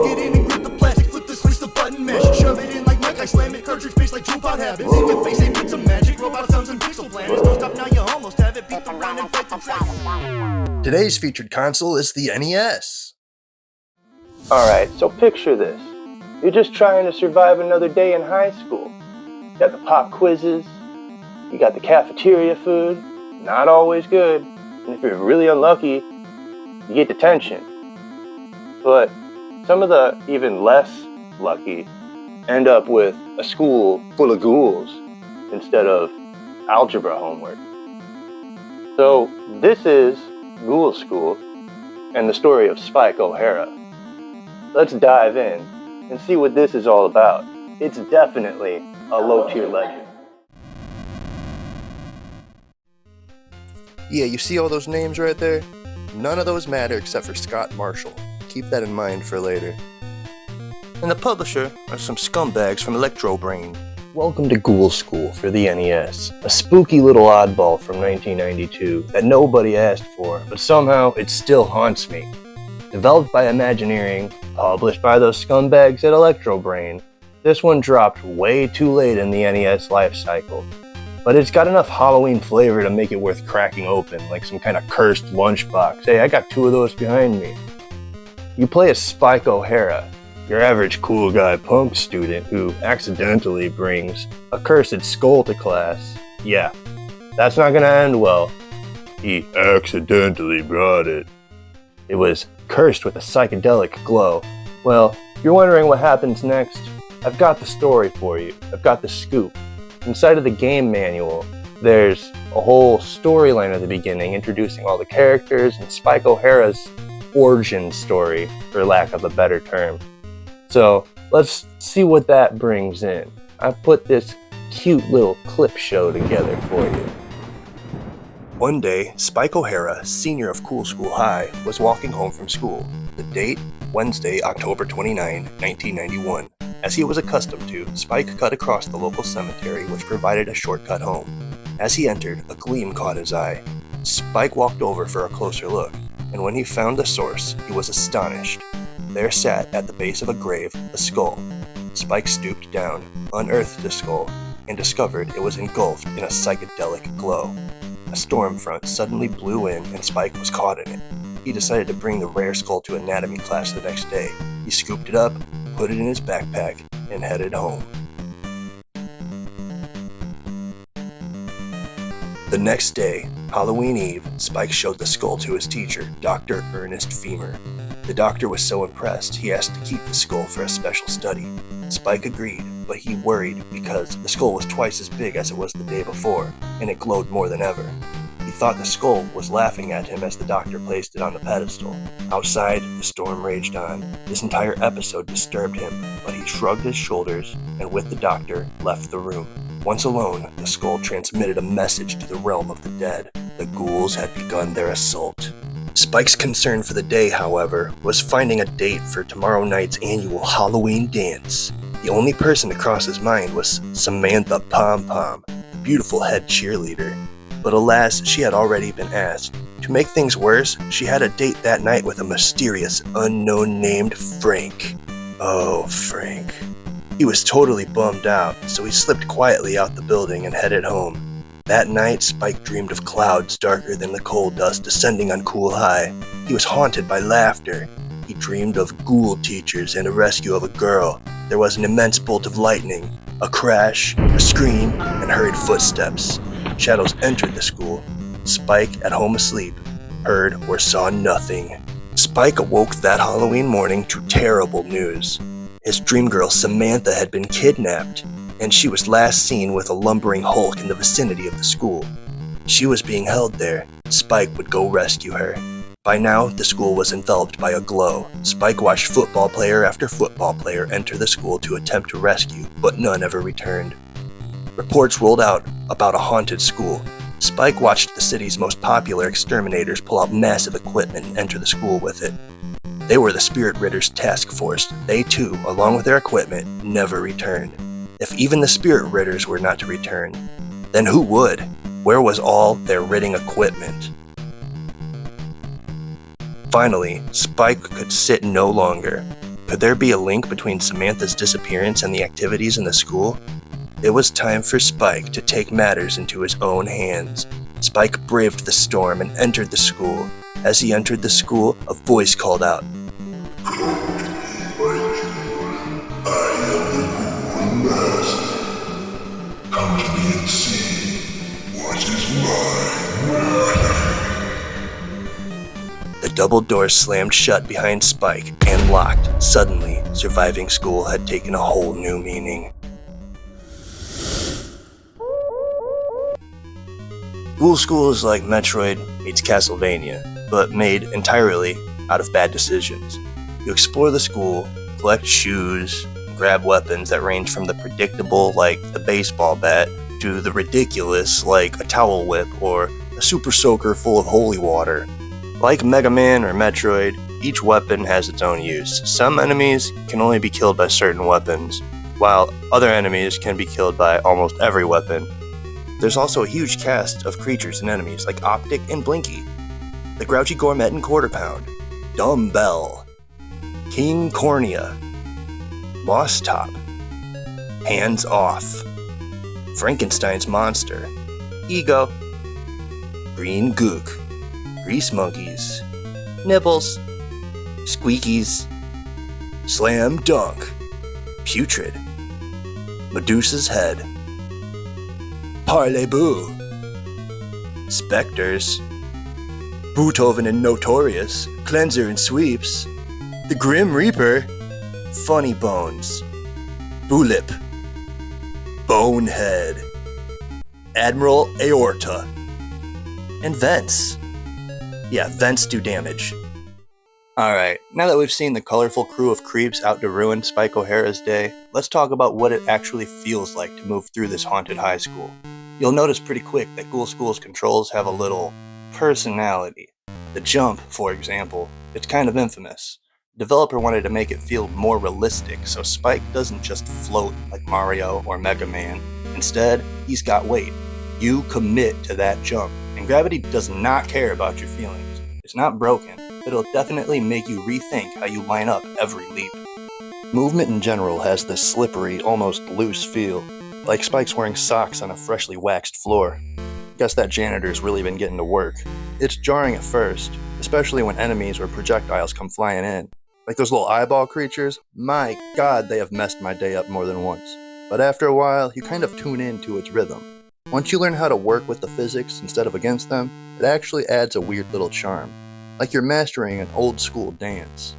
Plug it in and grip the plastic, flip the switch, the button mash it, shove it in like Mike, I slam it, cartridge based like Jupot habits. In your face, ain't bits of magic, robot sounds and pixel planets. Don't stop now, you almost have it, beat the round and fight the track. Today's featured console is the NES. Alright, so picture this. You're just trying to survive another day in high school. You got the pop quizzes, you got the cafeteria food, not always good, and if you're really unlucky, you get detention. But some of the even less lucky end up with a school full of ghouls instead of algebra homework. So this is Ghoul School and the story of Spike O'Hara. Let's dive in and see what this is all about. It's definitely a low-tier legend. Yeah, you see all those names right there? None of those matter except for Scott Marshall. Keep that in mind for later. And the publisher are some scumbags from Electro Brain. Welcome to Ghoul School for the NES, a spooky little oddball from 1992 that nobody asked for, but somehow it still haunts me. Developed by Imagineering, published by those scumbags at Electro Brain, this one dropped way too late in the NES life cycle. But it's got enough Halloween flavor to make it worth cracking open, like some kind of cursed lunchbox. Hey, I got 2 of those behind me. You play as Spike O'Hara, your average cool guy punk student who accidentally brings a cursed skull to class. Yeah, that's not gonna end well. He accidentally brought it. It was cursed with a psychedelic glow. Well, if you're wondering what happens next, I've got the story for you. I've got the scoop. Inside of the game manual, there's a whole storyline at the beginning introducing all the characters and Spike O'Hara's origin story, for lack of a better term. So let's see what that brings in. I've put this cute little clip show together for you. One day, Spike O'Hara, senior of Ghoul School High, was walking home from school. The date, Wednesday, October 29, 1991. As he was accustomed to, Spike cut across the local cemetery, which provided a shortcut home. As he entered, a gleam caught his eye. Spike walked over for a closer look, and when he found the source, he was astonished. There sat, at the base of a grave, a skull. Spike stooped down, unearthed the skull, and discovered it was engulfed in a psychedelic glow. A storm front suddenly blew in, and Spike was caught in it. He decided to bring the rare skull to anatomy class the next day. He scooped it up, put it in his backpack, and headed home. The next day, Halloween Eve, Spike showed the skull to his teacher, Dr. Ernest Femer. The doctor was so impressed, he asked to keep the skull for a special study. Spike agreed, but he worried because the skull was twice as big as it was the day before, and it glowed more than ever. He thought the skull was laughing at him as the doctor placed it on the pedestal. Outside, the storm raged on. This entire episode disturbed him, but he shrugged his shoulders and with the doctor left the room. Once alone, the skull transmitted a message to the realm of the dead. The ghouls had begun their assault. Spike's concern for the day, however, was finding a date for tomorrow night's annual Halloween dance. The only person to cross his mind was Samantha Pom Pom, the beautiful head cheerleader. But alas, she had already been asked. To make things worse, she had a date that night with a mysterious, unknown named Frank. Oh, Frank. He was totally bummed out, so he slipped quietly out the building and headed home. That night, Spike dreamed of clouds darker than the coal dust descending on Cool High. He was haunted by laughter. He dreamed of ghoul teachers and a rescue of a girl. There was an immense bolt of lightning, a crash, a scream, and hurried footsteps. Shadows entered the school. Spike, at home asleep, heard or saw nothing. Spike awoke that Halloween morning to terrible news. His dream girl Samantha had been kidnapped, and she was last seen with a lumbering hulk in the vicinity of the school. She was being held there. Spike would go rescue her. By now, the school was enveloped by a glow. Spike watched football player after football player enter the school to attempt to rescue, but none ever returned. Reports rolled out about a haunted school. Spike watched the city's most popular exterminators pull out massive equipment and enter the school with it. They were the Spirit Ridders task force. They too, along with their equipment, never returned. If even the Spirit Ridders were not to return, then who would? Where was all their ridding equipment? Finally, Spike could sit no longer. Could there be a link between Samantha's disappearance and the activities in the school? It was time for Spike to take matters into his own hands. Spike braved the storm and entered the school. As he entered the school, a voice called out, "Come to me and see what is mine." The double door slammed shut behind Spike and locked. Suddenly, surviving school had taken a whole new meaning. Ghoul School is like Metroid meets Castlevania, but made entirely out of bad decisions. You explore the school, collect shoes, and grab weapons that range from the predictable, like the baseball bat, to the ridiculous, like a towel whip or a super soaker full of holy water. Like Mega Man or Metroid, each weapon has its own use. Some enemies can only be killed by certain weapons, while other enemies can be killed by almost every weapon. There's also a huge cast of creatures and enemies like Optic and Blinky, the Grouchy Gourmet and Quarter Pound, Dumbbell, King Cornea, Moss Top, Hands Off, Frankenstein's Monster, Ego, Green Gook, Grease Monkeys, Nibbles, Squeakies, Slam Dunk, Putrid, Medusa's Head, Parlez-vous, Spectres, Beethoven and Notorious, Cleanser and Sweeps, the Grim Reaper, Funny Bones, Bulip, Bonehead, Admiral Aorta, and Vents. Yeah, Vents do damage. Alright, now that we've seen the colorful crew of creeps out to ruin Spike O'Hara's day, let's talk about what it actually feels like to move through this haunted high school. You'll notice pretty quick that Ghoul School's controls have a little personality. The jump, for example, it's kind of infamous. The developer wanted to make it feel more realistic, so Spike doesn't just float like Mario or Mega Man. Instead, he's got weight. You commit to that jump, and gravity does not care about your feelings. It's not broken, but it'll definitely make you rethink how you line up every leap. Movement in general has this slippery, almost loose feel, like Spike's wearing socks on a freshly waxed floor. Guess that janitor's really been getting to work. It's jarring at first, especially when enemies or projectiles come flying in. Like those little eyeball creatures, my god, they have messed my day up more than once. But after a while, you kind of tune in to its rhythm. Once you learn how to work with the physics instead of against them, it actually adds a weird little charm. Like you're mastering an old school dance.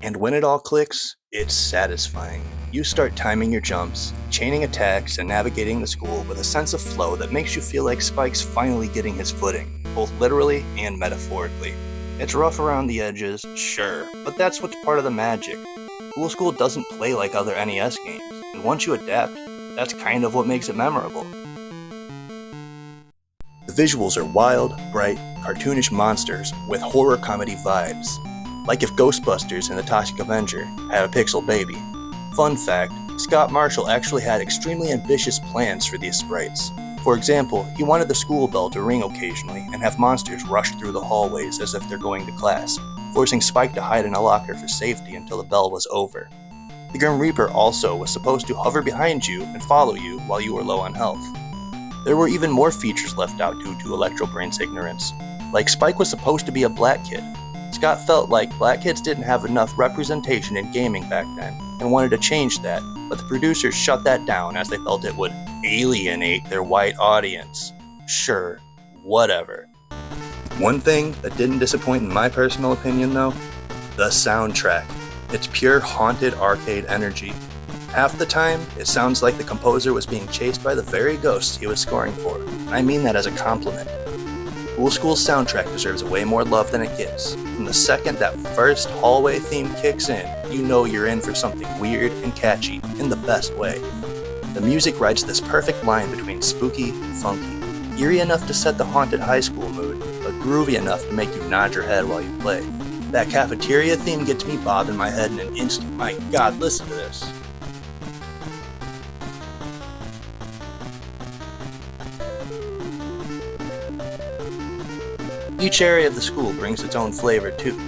And when it all clicks, it's satisfying. You start timing your jumps, chaining attacks, and navigating the school with a sense of flow that makes you feel like Spike's finally getting his footing, both literally and metaphorically. It's rough around the edges, sure, but that's what's part of the magic. Ghoul School doesn't play like other NES games, and once you adapt, that's kind of what makes it memorable. The visuals are wild, bright, cartoonish monsters with horror comedy vibes. Like if Ghostbusters and the Toxic Avenger had a pixel baby. Fun fact, Scott Marshall actually had extremely ambitious plans for these sprites. For example, he wanted the school bell to ring occasionally and have monsters rush through the hallways as if they're going to class, forcing Spike to hide in a locker for safety until the bell was over. The Grim Reaper also was supposed to hover behind you and follow you while you were low on health. There were even more features left out due to Electrobrain's ignorance. Like Spike was supposed to be a black kid. Scott felt like black kids didn't have enough representation in gaming back then, and wanted to change that, but the producers shut that down as they felt it would alienate their white audience. Sure, whatever. One thing that didn't disappoint in my personal opinion though, the soundtrack. It's pure haunted arcade energy. Half the time, it sounds like the composer was being chased by the very ghosts he was scoring for. I mean that as a compliment. Ghoul School's soundtrack deserves way more love than it gets. From the second that first hallway theme kicks in, you know you're in for something weird and catchy, in the best way. The music rides this perfect line between spooky and funky, eerie enough to set the haunted high school mood, but groovy enough to make you nod your head while you play. That cafeteria theme gets me bobbing my head in an instant. My god, listen to this. Each area of the school brings its own flavor too.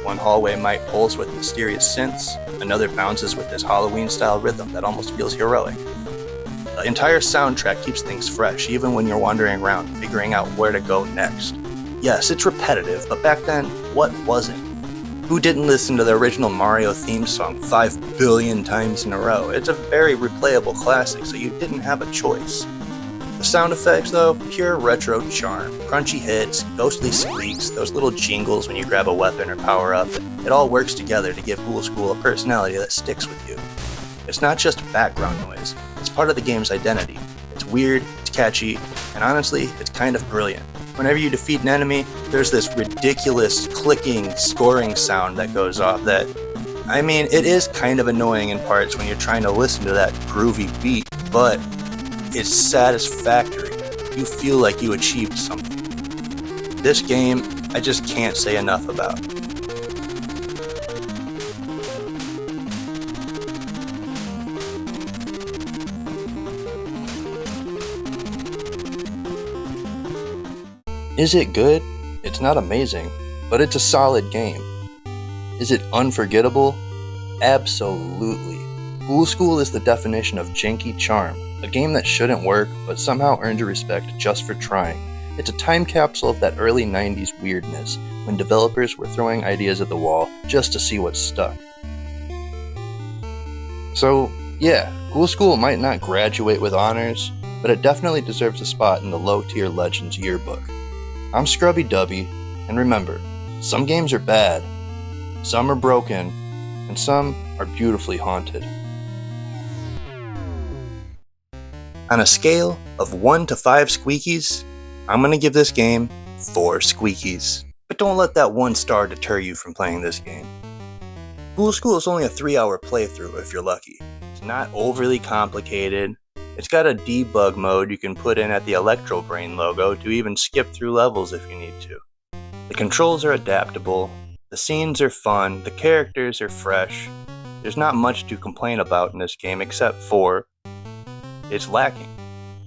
One hallway might pulse with mysterious synths, another bounces with this Halloween-style rhythm that almost feels heroic. The entire soundtrack keeps things fresh, even when you're wandering around, figuring out where to go next. Yes, it's repetitive, but back then, what wasn't? Who didn't listen to the original Mario theme song 5 billion times in a row? It's a very replayable classic, so you didn't have a choice. The sound effects, though, pure retro charm. Crunchy hits, ghostly squeaks, those little jingles when you grab a weapon or power up, it all works together to give Ghoul School a personality that sticks with you. It's not just background noise, it's part of the game's identity. It's weird, it's catchy, and honestly, it's kind of brilliant. Whenever you defeat an enemy, there's this ridiculous clicking, scoring sound that goes off that, it is kind of annoying in parts when you're trying to listen to that groovy beat, but it's satisfactory. You feel like you achieved something. This game, I just can't say enough about. Is it good? It's not amazing, but it's a solid game. Is it unforgettable? Absolutely. Ghoul School is the definition of janky charm, a game that shouldn't work, but somehow earned your respect just for trying. It's a time capsule of that early 90s weirdness, when developers were throwing ideas at the wall just to see what stuck. So, yeah, Ghoul School might not graduate with honors, but it definitely deserves a spot in the low-tier Legends yearbook. I'm Scrubby Dubby, and remember, some games are bad, some are broken, and some are beautifully haunted. On a scale of 1 to 5 squeakies, I'm gonna give this game 4 squeakies. But don't let that 1 star deter you from playing this game. Ghoul School is only a 3-hour playthrough if you're lucky. It's not overly complicated. It's got a debug mode you can put in at the Electro Brain logo to even skip through levels if you need to. The controls are adaptable, the scenes are fun, the characters are fresh. There's not much to complain about in this game except for it's lacking.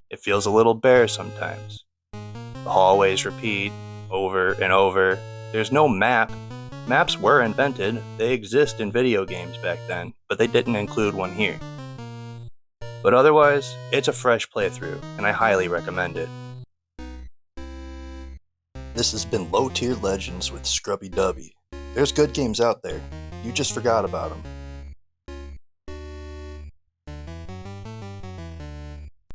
It feels a little bare sometimes. The hallways repeat over and over. There's no map. Maps were invented. They exist in video games back then, but they didn't include one here. But otherwise, it's a fresh playthrough, and I highly recommend it. This has been Low Tier Legends with Scrubby Dubby. There's good games out there. You just forgot about them.